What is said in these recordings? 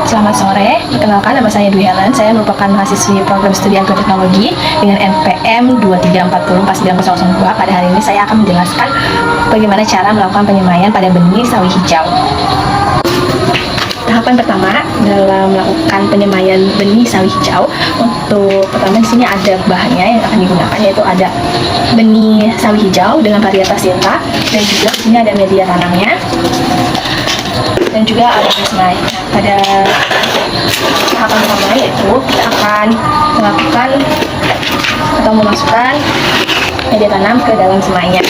Selamat sore, perkenalkan nama saya Dwi Helen. Saya merupakan mahasiswi program studi agroteknologi dengan NPM 234049002. Pada hari ini saya akan menjelaskan bagaimana cara melakukan penyemaian pada benih sawi hijau. Tahapan pertama dalam melakukan penyemaian benih sawi hijau, untuk pertama di sini ada bahannya yang akan digunakan, yaitu ada benih sawi hijau dengan varietas Sinta, dan juga di sini ada media tanamnya, dan juga ada semai. Pada tahapan pertama yaitu kita akan melakukan atau memasukkan media tanam ke dalam semainya.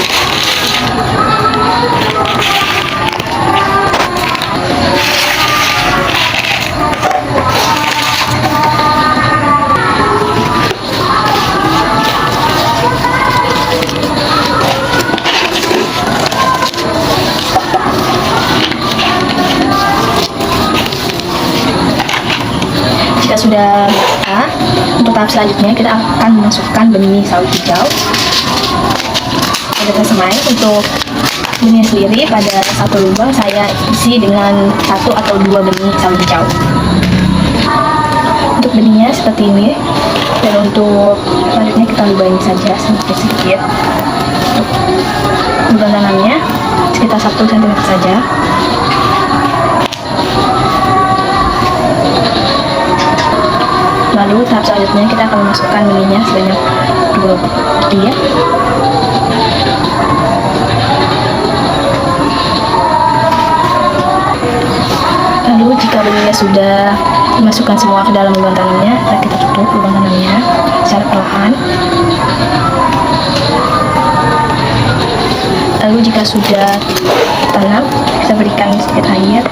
Jika sudah merata, untuk tahap selanjutnya kita akan memasukkan benih sawi hijau pada semai. Untuk benih sendiri pada satu lubang saya isi dengan 1 atau 2 benih sawi hijau. Untuk benihnya seperti ini, dan untuk selanjutnya kita lubahin saja sedikit-sedikit. Untuk lubang tanamnya sekitar 1 cm saja. Lalu tahap selanjutnya kita akan memasukkan benihnya sebanyak 2 butir. Lalu jika benihnya sudah dimasukkan semua ke dalam lubang tanamnya, kita tutup lubang tanamnya secara perlahan. Lalu jika sudah tanam, kita berikan sedikit air.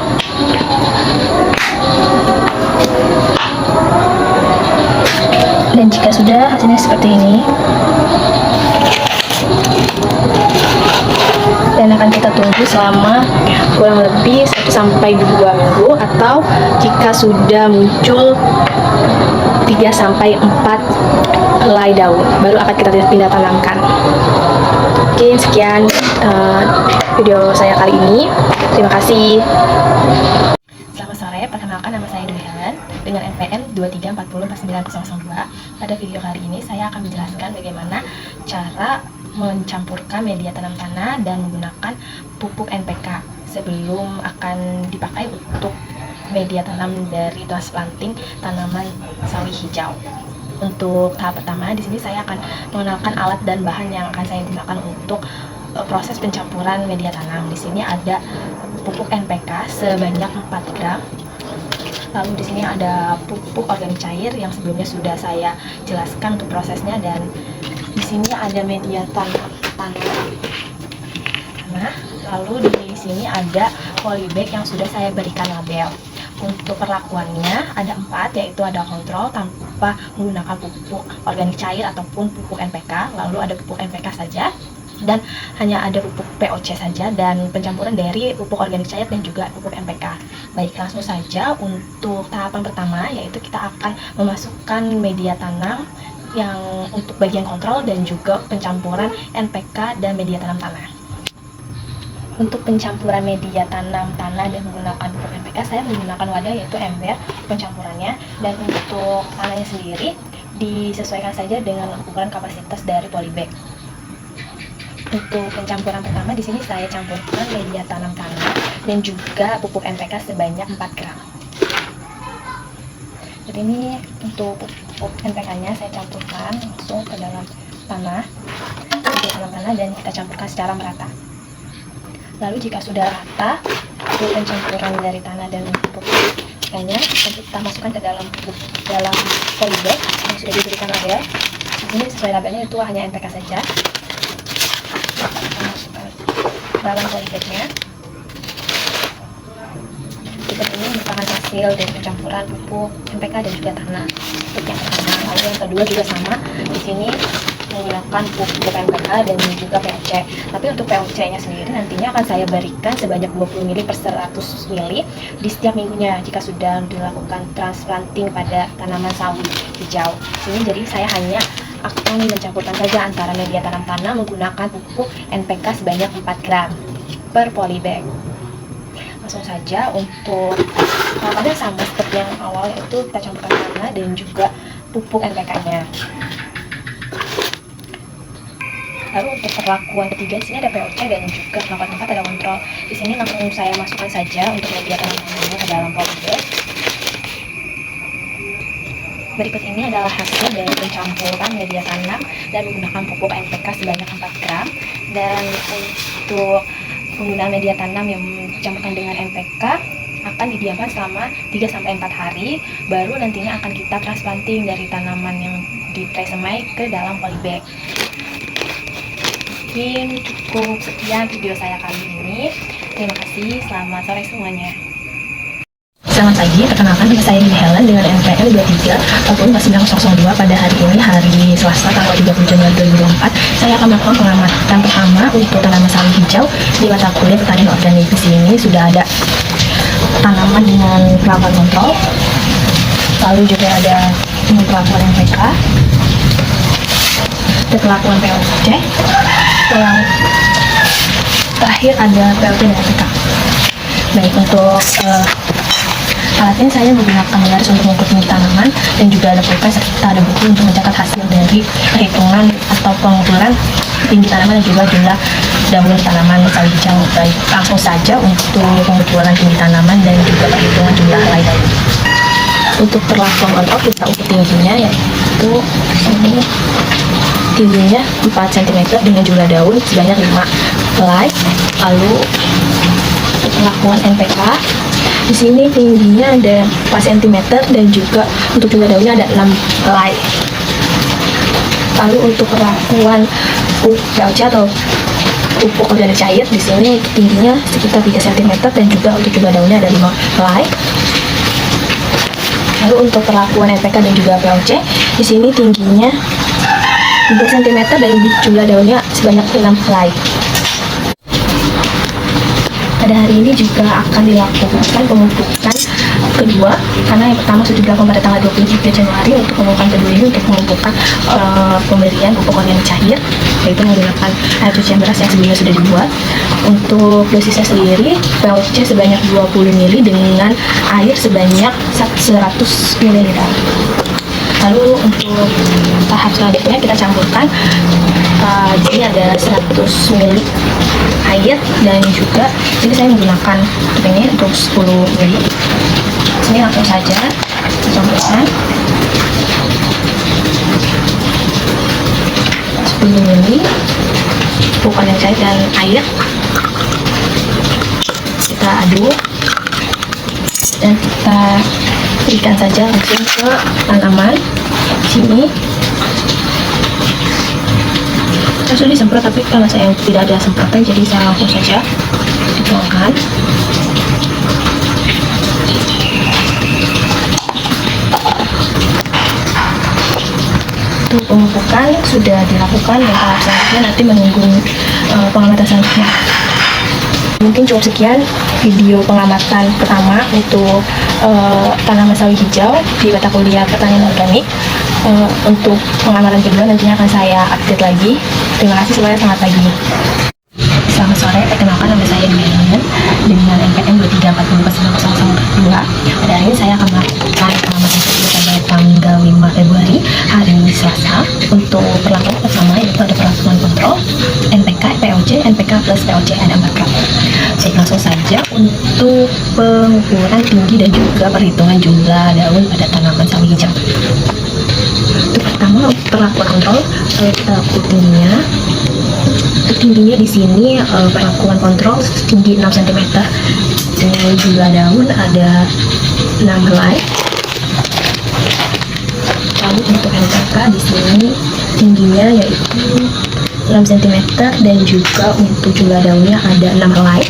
Dan jika sudah, hasilnya seperti ini. Dan akan kita tunggu selama kurang lebih 1-2 minggu, atau jika sudah muncul 3-4 helai daun, baru akan kita pindah tanamkan. Oke, sekian video saya kali ini. Terima kasih. Selamat sore, perkenalkan nama saya Dwi Helen dengan NPM 234049002. Pada video kali ini saya akan menjelaskan bagaimana cara mencampurkan media tanam tanah dan menggunakan pupuk NPK sebelum akan dipakai untuk media tanam dari transplanting tanaman sawi hijau. Untuk tahap pertama di sini saya akan mengenalkan alat dan bahan yang akan saya gunakan untuk proses pencampuran media tanam. Di sini ada pupuk NPK sebanyak 4 gram. Lalu di sini ada pupuk organik cair yang sebelumnya sudah saya jelaskan untuk prosesnya, dan di sini ada media tanam tanah. Lalu di sini ada polybag yang sudah saya berikan label. Untuk perlakuannya ada 4, yaitu ada kontrol tanpa menggunakan pupuk organik cair ataupun pupuk NPK, lalu ada pupuk NPK saja, dan hanya ada pupuk POC saja, dan pencampuran dari pupuk organik cair dan juga pupuk NPK. Baik, langsung saja untuk tahapan pertama, yaitu kita akan memasukkan media tanam yang untuk bagian kontrol dan juga pencampuran NPK dan media tanam tanah. Untuk pencampuran media tanam tanah dan menggunakan pupuk NPK, saya menggunakan wadah yaitu ember pencampurannya, dan untuk tanahnya sendiri disesuaikan saja dengan ukuran kapasitas dari polybag. Untuk pencampuran pertama di sini saya campurkan media tanam tanah dan juga pupuk NPK sebanyak 4 gram. Jadi ini untuk pupuk NPK-nya saya campurkan langsung ke dalam tanah, dan kita campurkan secara merata. Lalu jika sudah rata untuk pencampuran dari tanah dan pupuk NPK-nya, kita masukkan ke dalam polybag yang sudah diberikan label. Di sini sesuai labelnya itu hanya NPK saja. Dalam polybagnya, ini merupakan hasil dari pencampuran pupuk NPK dan juga tanah. Untuk yang pertama, lalu yang kedua juga sama. Di sini menggunakan pupuk NPK dan juga POC. Tapi untuk POC-nya sendiri nantinya akan saya berikan sebanyak 20 ml per 100 ml di setiap minggunya jika sudah dilakukan transplanting pada tanaman sawi hijau. Sini jadi saya hanya akan mencampurkan saja antara media tanam tanah menggunakan pupuk NPK sebanyak 4 gram per polybag. Langsung saja untuk pada sama seperti yang awal, yaitu kita campurkan tanah dan juga pupuk NPK-nya. Lalu untuk perlakuan ketiga, di sini ada POC dan juga perlakuan keempat ada kontrol. Di sini langsung saya masukkan saja untuk media tanamnya ke dalam polybag. Berikut ini adalah hasil dari pencampuran media tanam dan menggunakan pupuk NPK sebanyak 4 gram. Dan untuk penggunaan media tanam yang dicampurkan dengan NPK akan didiamkan selama 3-4 hari, baru nantinya akan kita transplanting dari tanaman yang ditresemai ke dalam polybag. Mungkin cukup sekian video saya kali ini. Terima kasih, selamat sore semuanya. Selamat pagi, perkenalkan nama saya Dini Helen dengan NPM 23 tahun 1902. Pada hari ini, hari Selasa tanggal 30 Januari 2024, saya akan melakukan pengamatan pertama untuk tanaman sawi hijau di mata kuliah pertanian organik. Di sini sudah ada tanaman dengan perlakuan kontrol, lalu juga ada perlakuan NPK, ada perlakuan POC, yang terakhir ada POC dan NPK. Baik, untuk alatnya saya menggunakan garis untuk mengukur tinggi tanaman dan juga ada pulpen serta ada buku untuk mencatat hasil dari perhitungan atau pengukuran tinggi tanaman dan juga jumlah daun tanaman sawi hijau. Baik, langsung saja untuk pengukuran tinggi tanaman dan juga perhitungan jumlah helai daun. Untuk perlakuan kontrol kita ukur tingginya, yaitu ini tingginya 4 cm dengan jumlah daun sebanyak 5 helai. Lalu untuk perlakuan NPK, di sini tingginya ada 4 cm dan juga untuk jumlah daunnya ada 6 helai. Lalu untuk perlakuan POC atau pupuk organik cair, di sini tingginya sekitar 3 cm dan juga untuk jumlah daunnya ada 5 helai. Lalu untuk perlakuan NPK dan juga POC, di sini tingginya 3 cm dan jumlah daunnya sebanyak 6 helai. Pada hari ini juga akan dilakukan pemupukan kedua, karena yang pertama sudah dilakukan pada tanggal 23 Januari. Untuk pemupukan kedua ini untuk pemupukan pemberian pupuk organik cair, yaitu menggunakan air cucian beras yang sebelumnya sudah dibuat. Untuk dosisnya sendiri, POC sebanyak 20 ml dengan air sebanyak 100 ml. Lalu untuk tahap selanjutnya kita campurkan, di sini ada 100 ml air dan juga ini saya menggunakan ini untuk 10 ml. Ini langsung saja campurkan 10 ml pupuk organik cair dan air. Kita aduk dan kita berikan saja langsung ke tanaman sini. Saya sudah disemprot, tapi karena saya tidak ada semprotan, jadi saya langsung saja dituangkan. Untuk pemupukan sudah dilakukan dan tahap selanjutnya nanti menunggu pengamatan selanjutnya. Mungkin cukup sekian video pengamatan pertama untuk tanaman sawi hijau di mata kuliah pertanian organik. Untuk pengamatan kedua nantinya akan saya update lagi. Terima kasih semuanya, selamat pagi. Selamat sore, perkenalkan nama saya Dini Helen dengan NPM 23404902. Pada hari ini saya akan melakukan pengamatan kedua pada tanggal 5 Februari, hari Selasa. Untuk perlakuan pertama yaitu ada perlakuan kontrol NPK, POC, NPK plus POC ada 4 gram. Baik, langsung saja untuk pengukuran tinggi dan juga perhitungan jumlah daun pada tanaman sawi hijau. Untuk pertama perlakuan kontrol, kita ukur tingginya. Tingginya di sini perlakuan kontrol tinggi 6 cm dengan jumlah daun ada 6 helai. Lalu untuk NPK di sini tingginya yaitu 6 cm dan juga untuk jumlah daunnya ada 6 helai.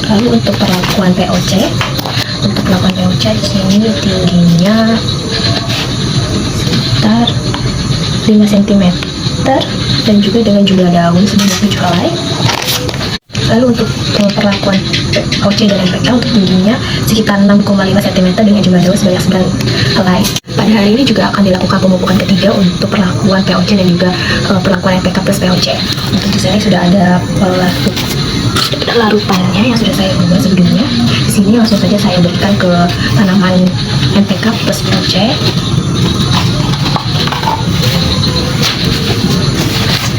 Lalu untuk perlakuan POC, untuk perlakuan POC di sini tingginya sekitar 5 cm dan juga dengan jumlah daun sebanyak 7 helai. Lalu untuk perlakuan POC dan NPK untuk tingginya sekitar 6,5 cm dengan jumlah daun sebanyak 9 helai. Pada hari ini juga akan dilakukan pemupukan ketiga untuk perlakuan POC dan juga perlakuan NPK plus POC. Untuk di sini sudah ada larutannya yang sudah saya buat sebelumnya. Di sini langsung saja saya berikan ke tanaman NPK plus POC.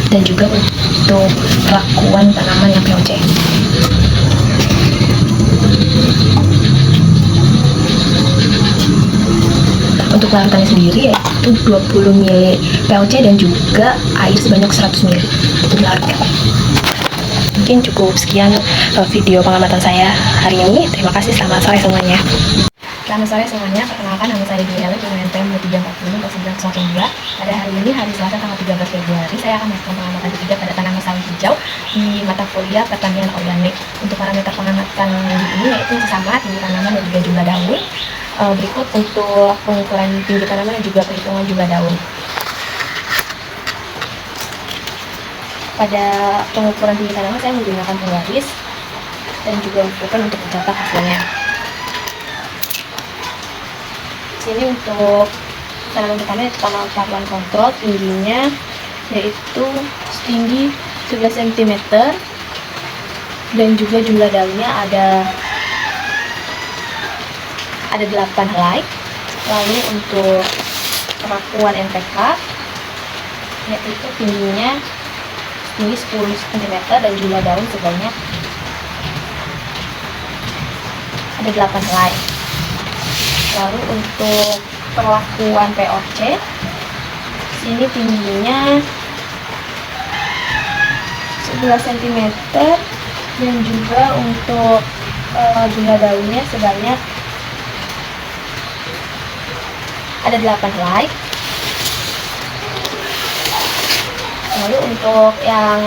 Dan juga untuk perlakuan tanaman yang POC. Untuk larutannya sendiri yaitu 20 ml POC dan juga air sebanyak 100 ml itu dilarutkan. Mungkin cukup sekian video pengamatan saya hari ini. Terima kasih, selamat sore semuanya. Selamat sore semuanya, perkenalkan nama saya Dwi Ellen dengan NPM 340 Pada hari ini, hari Selasa tanggal 13 Februari, saya akan melakukan pengamatan ketiga pada tanaman sawi hijau di mata kuliah pertanian organik. Untuk parameter pengamatan ini yaitu sama tinggi tanaman dan juga jumlah daun. Berikut untuk pengukuran tinggi tanaman dan juga perhitungan jumlah daun. Pada pengukuran tinggi tanaman saya menggunakan penggaris dan juga ukuran untuk mencatat hasilnya. Sini untuk tanaman pertama yaitu tanaman paruan kontrol, tingginya yaitu setinggi 11 cm dan juga jumlah daunnya ada 8 helai. Lalu untuk perlakuan NPK yaitu tingginya tinggi 10 cm dan jumlah daun sebanyak ada 8 helai. Lalu untuk perlakuan POC, sini tingginya 11 cm dan juga untuk jumlah daunnya sebanyak ada 8 helai. Lalu untuk yang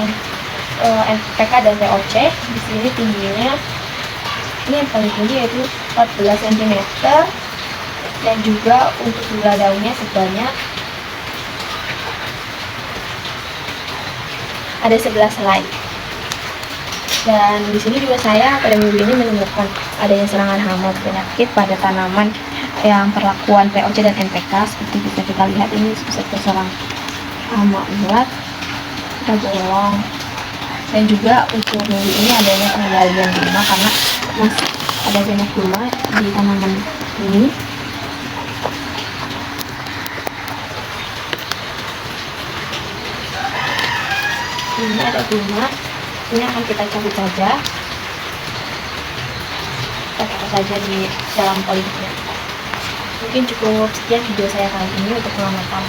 NPK dan POC, di sini tingginya ini yang paling tinggi yaitu 14 cm dan juga untuk jumlah daunnya sebanyak ada 11 helai. Dan di sini juga saya pada minggu ini menemukan adanya serangan hama penyakit pada tanaman yang perlakuan POC dan NPK. Seperti bisa kita lihat ini bisa terserang hama ulat, kita bolong. Dan juga untuk minggu ini adanya pengendalian guna karena masih ada banyak guna di tanaman ini. Ini ada guna, ini akan kita cabut saja. Kita taruh saja di dalam polybagnya. Mungkin cukup sekian video saya kali ini untuk pengamatan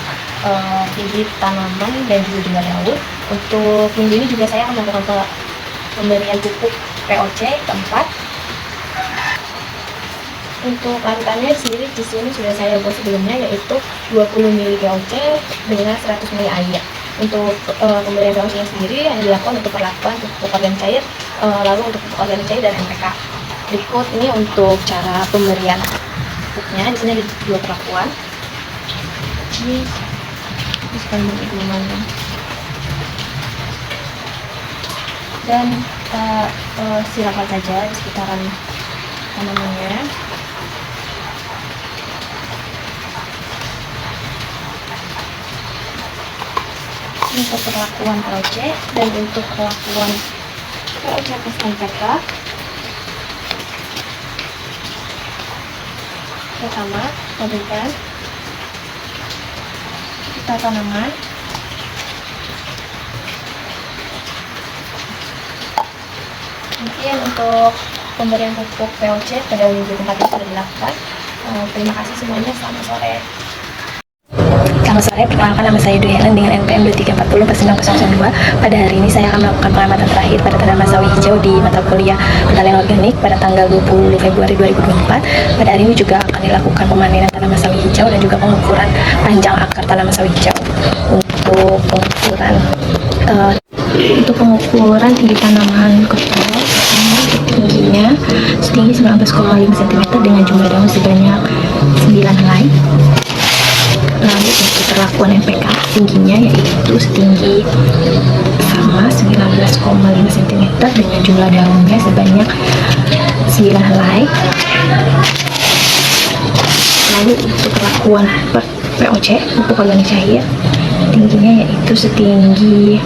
tinggi tanaman dan juga jumlah daun. Untuk minggu ini juga saya akan melakukan pemberian pupuk POC keempat. Untuk larutannya sendiri di sini sudah saya buat sebelumnya yaitu 20 ml POC dengan 100 ml air. Untuk pemberian POC sendiri yang dilakukan untuk perlakuan pupuk organik cair, lalu untuk pupuk organik cair dan NPK. Berikut ini untuk cara pemberian pupuknya. Di sini ada 2 perlakuan. Ini sekali pedomannya. Dan kita siramkan saja di sekitaran tanamannya. Untuk perlakuan POC dan untuk perlakuan POC plus NPK pertama kita berikan kita tanaman. Mungkin untuk pemberian pupuk POC pada minggu tempat ini sudah dilakukan. Terima kasih semuanya, selamat sore. Selamat sore, perkenalkan nama saya Dwi Ellen dengan NPM 2340 Pada hari ini saya akan melakukan pengamatan terakhir pada tanaman sawi hijau di mata kuliah pertanian organik pada tanggal 20 Februari 2024. Pada hari ini juga akan dilakukan pemanenan tanaman sawi hijau dan juga pengukuran panjang akar tanaman sawi hijau. Untuk pengukuran tinggi tanaman kontrol, tingginya setinggi 19,5 cm dengan jumlah daun sebanyak 9 helai. Lalu untuk perlakuan NPK tingginya yaitu setinggi sama 19,5 cm dengan jumlah daunnya sebanyak 9 helai. Lalu untuk perlakuan POC pupuk organik cair tingginya yaitu setinggi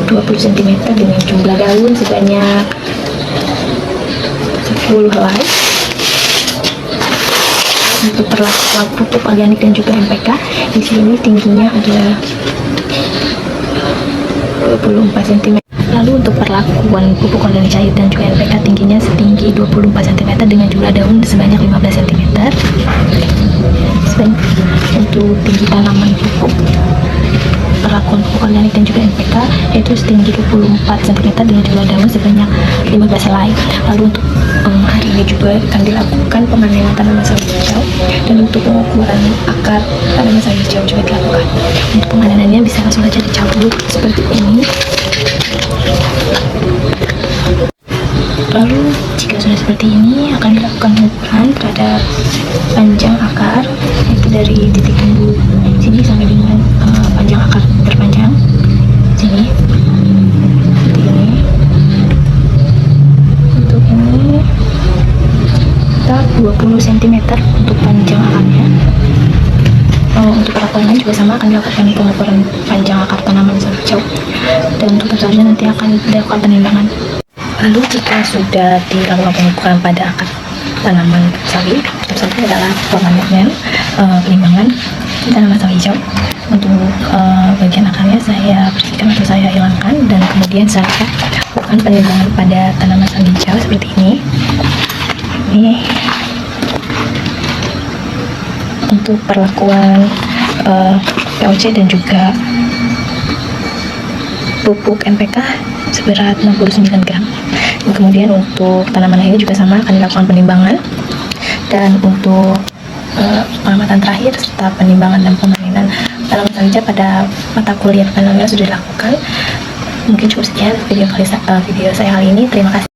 20 cm dengan jumlah daun sebanyak 10 helai. Untuk perlakuan pupuk organik dan juga NPK, di sini tingginya adalah 24 cm. Lalu untuk perlakuan pupuk organik cair dan juga NPK, tingginya setinggi 24 cm dengan jumlah daun sebanyak 15 cm. Untuk tinggi tanaman pupuk perlakuan pupuk organik dan juga NPK, yaitu setinggi 24 cm dengan jumlah daun sebanyak 15 helai. Lalu untuk hari ini juga akan dilakukan pemanenan tanaman sawi hijau, dan untuk pengukuran akar tanaman sawi hijau juga dilakukan. Untuk pemanenannya bisa langsung saja dicabut seperti ini. Lalu jika sudah seperti ini, akan dilakukan pengukuran terhadap panjang akar, yaitu dari titik tumbuh sini sampai dengan panjang akar terpanjang sini, seperti ini. Untuk ini kita 20 cm untuk panjang akarnya. Untuk perlakuannya juga sama, akan dilakukan pengukuran panjang akar tanaman sawi hijau, dan untuk tentunya nanti akan dilakukan penimbangan. Lalu jika sudah dilakukan pengukuran pada akar tanaman sawi, selanjutnya adalah penimbangan tanaman sawi hijau. Untuk bagian akarnya saya bersihkan atau saya hilangkan, dan kemudian saya lakukan penimbangan pada tanaman sawi hijau seperti ini. Untuk perlakuan POC dan juga pupuk NPK seberat 69 gram. Dan kemudian untuk tanaman lainnya juga sama, akan dilakukan penimbangan. Dan untuk pengamatan terakhir serta penimbangan dan pemanenan tanaman sawi hijau pada mata kuliah penanaman sudah dilakukan. Mungkin cukup sekian video saya kali ini. Terima kasih.